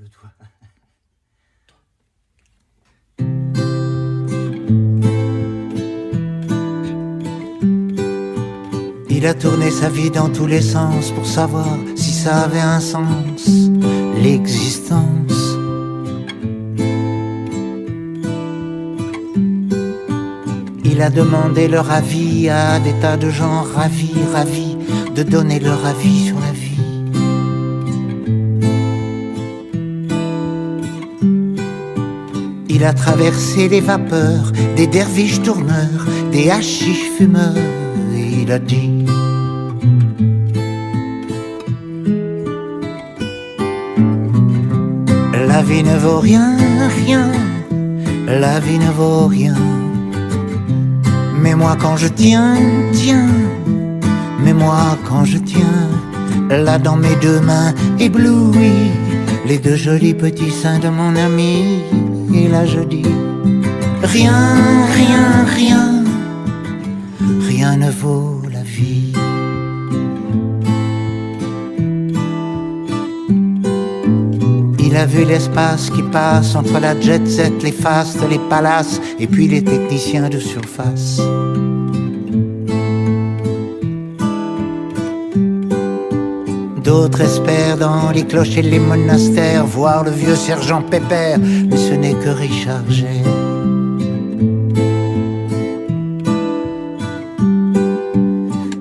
le toi. Il a tourné sa vie dans tous les sens pour savoir si ça avait un sens, l'existence. Il a demandé leur avis à des tas de gens ravis de donner leur avis sur la vie. Il a traversé les vapeurs des derviches tourneurs, des hachiches fumeurs, et il a dit: la vie ne vaut rien, rien, la vie ne vaut rien. Mais moi quand je tiens, mais moi quand je tiens, là dans mes deux mains éblouies, les deux jolis petits seins de mon ami. Et là je dis: rien, rien, rien, rien ne vaut la vie. Il a vu l'espace qui passe entre la jet set, les fastes, les palaces, et puis les techniciens de surface. D'autres espèrent dans les clochers et les monastères voir le vieux sergent Pépère, mais ce n'est que Richard Gere.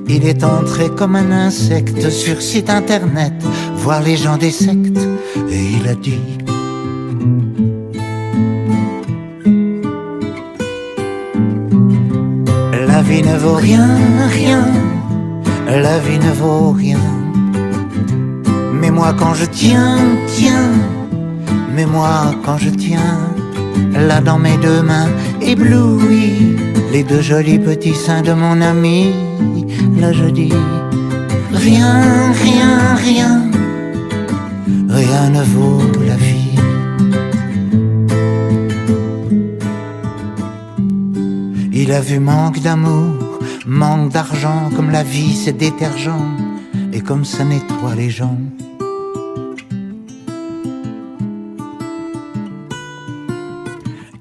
Il est entré comme un insecte sur site internet, voir les gens des sectes, et il a dit: la vie ne vaut rien, rien, la vie ne vaut rien. Mais moi quand je tiens, mais moi quand je tiens, là dans mes deux mains éblouies, les deux jolis petits seins de mon ami, là je dis: rien, rien, rien, rien ne vaut la vie. Il a vu manque d'amour, manque d'argent, comme la vie c'est détergent, et comme ça nettoie les gens.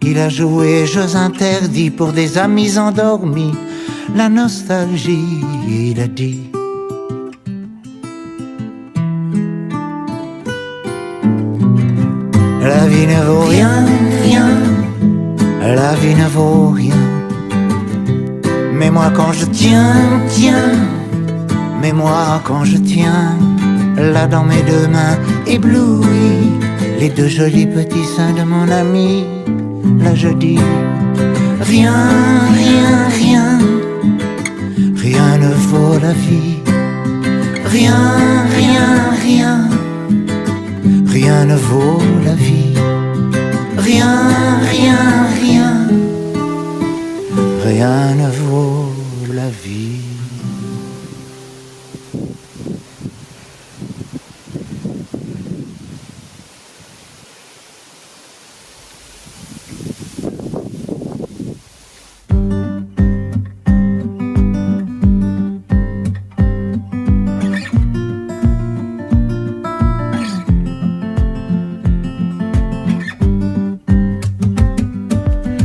Il a joué jeux interdits pour des amis endormis, la nostalgie, il a dit: la vie ne vaut rien, rien, la vie ne vaut rien. Mais moi quand je tiens, mais moi quand je tiens, là dans mes deux mains éblouies, les deux jolis petits seins de mon ami, là je dis: rien, rien, rien, rien ne vaut la vie. Rien, rien, rien, rien ne vaut la vie. Rien, rien, rien, rien ne vaut la vie.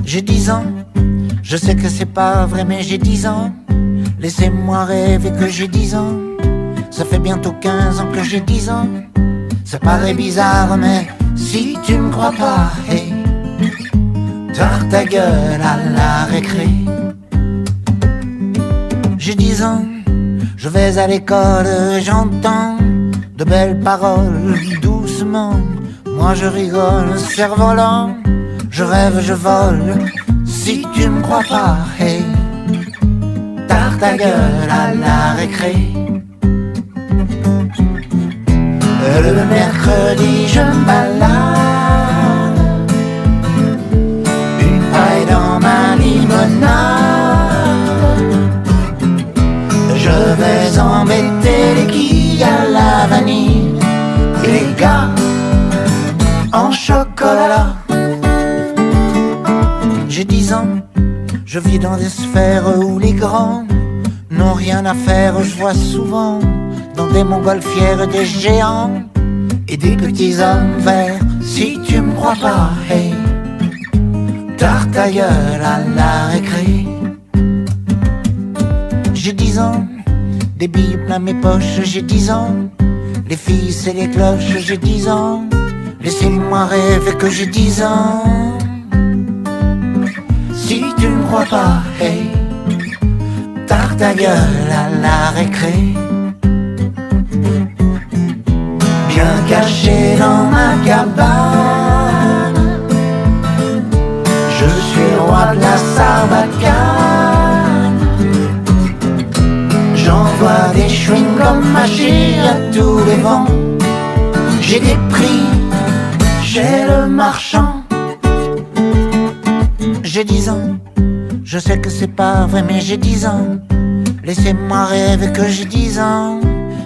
J'ai 10 ans, je sais que c'est pas vrai mais j'ai 10 ans. Laissez-moi rêver que j'ai 10 ans. Ça fait bientôt 15 ans que j'ai 10 ans. Ça paraît bizarre mais si tu me crois pas, hey, tord ta gueule à la récré. J'ai 10 ans, je vais à l'école, j'entends de belles paroles doucement. Moi je rigole, cerf-volant, je rêve, je vole. Si tu me crois pas, hey, tord ta gueule à la récré. Le mercredi je me balade, une paille dans ma limonade. Je vais embêter les quilles à la vanille et les gars en chocolat. J'ai 10 ans, je vis dans des sphères où les grands n'ont rien à faire. Je vois souvent dans des montgolfières des géants et des petits hommes verts. Si tu me crois pas, hey, tarte ta gueule à la récré. J'ai 10 ans, des billes plein mes poches, j'ai 10 ans. Les filles c'est les cloches, j'ai 10 ans. Laissez-moi rêver que j'ai 10 ans. Si tu me crois pas, hey, tarte ta gueule à la récré. Bien caché dans ma cabane, je suis le roi de la sarbacane. J'envoie des chewing-gums mâchés à tous les vents. J'ai des prix chez le marchand. J'ai 10 ans, je sais que c'est pas vrai mais j'ai 10 ans. Laissez-moi rêver que j'ai 10 ans.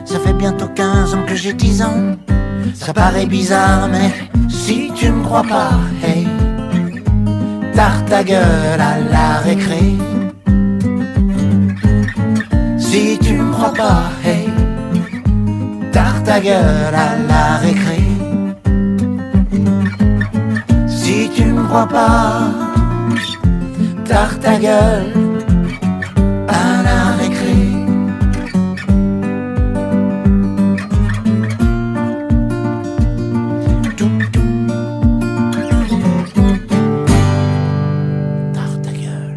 Ça fait bientôt 15 ans que j'ai 10 ans. Ça paraît bizarre mais si tu me crois pas, hey, tarte ta gueule à la récré. Si tu me crois pas, hey, tarte ta gueule à la récré. Si tu me crois pas, tarte ta gueule à la récré. Tarte ta gueule.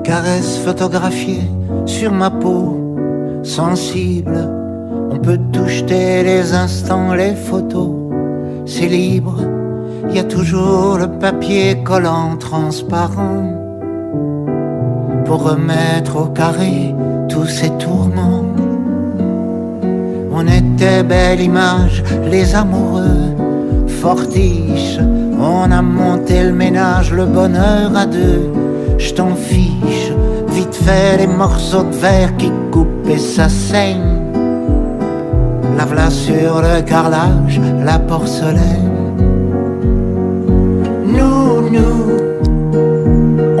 Caresses photographiées sur ma peau sensible. On peut tout jeter, les instants, les photos. C'est libre, y a toujours le papier collant transparent pour remettre au carré tous ces tourments. On était belle image, les amoureux fortiches. On a monté le ménage, le bonheur à deux. Je t'en fiche, vite fait les morceaux de verre qui coupent et ça saigne. La v'là sur le carrelage, la porcelaine. Nous,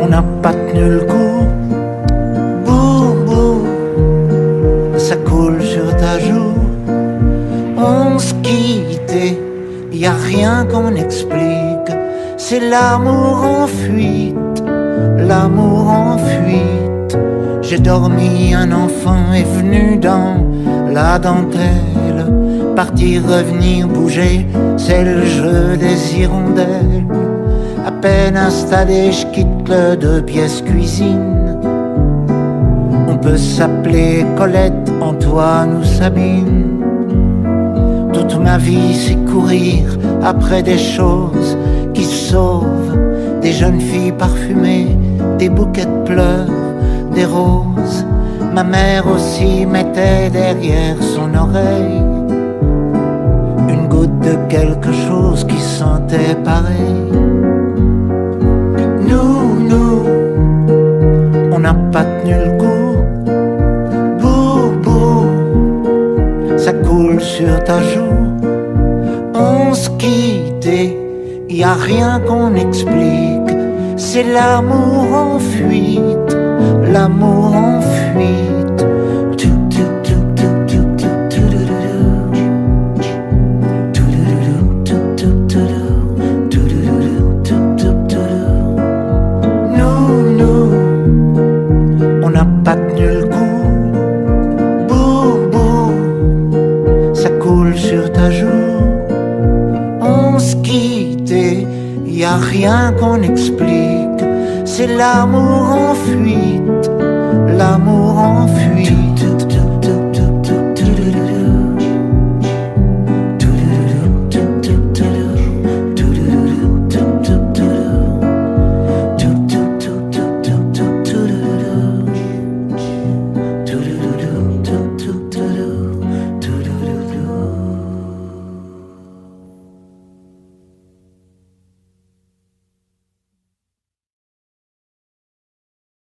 on n'a pas tenu le coup. Boum, boum, ça coule sur ta joue. On se quittait, y a rien qu'on explique. C'est l'amour en fuite. L'amour en fuite. J'ai dormi, un enfant est venu dans la dentelle. Partir, revenir, bouger, c'est le jeu des hirondelles. À peine installé, je quitte le 2 pièces cuisine. On peut s'appeler Colette, Antoine ou Sabine. Toute ma vie c'est courir après des choses qui sauvent. Des jeunes filles parfumées, des bouquets de pleurs, des roses. Ma mère aussi mettait derrière son oreille une goutte de quelque chose qui sentait pareil. Nous, on n'a pas tenu le coup. Bou, ça coule sur ta joue. On se quittait, y a rien qu'on explique. C'est l'amour en fuite, l'amour en fuite. Nous, on n'a pas tenu le coup. Bou, ça coule sur ta joue. On se quittait, y a rien qu'on explique. C'est l'amour en fuite, l'amour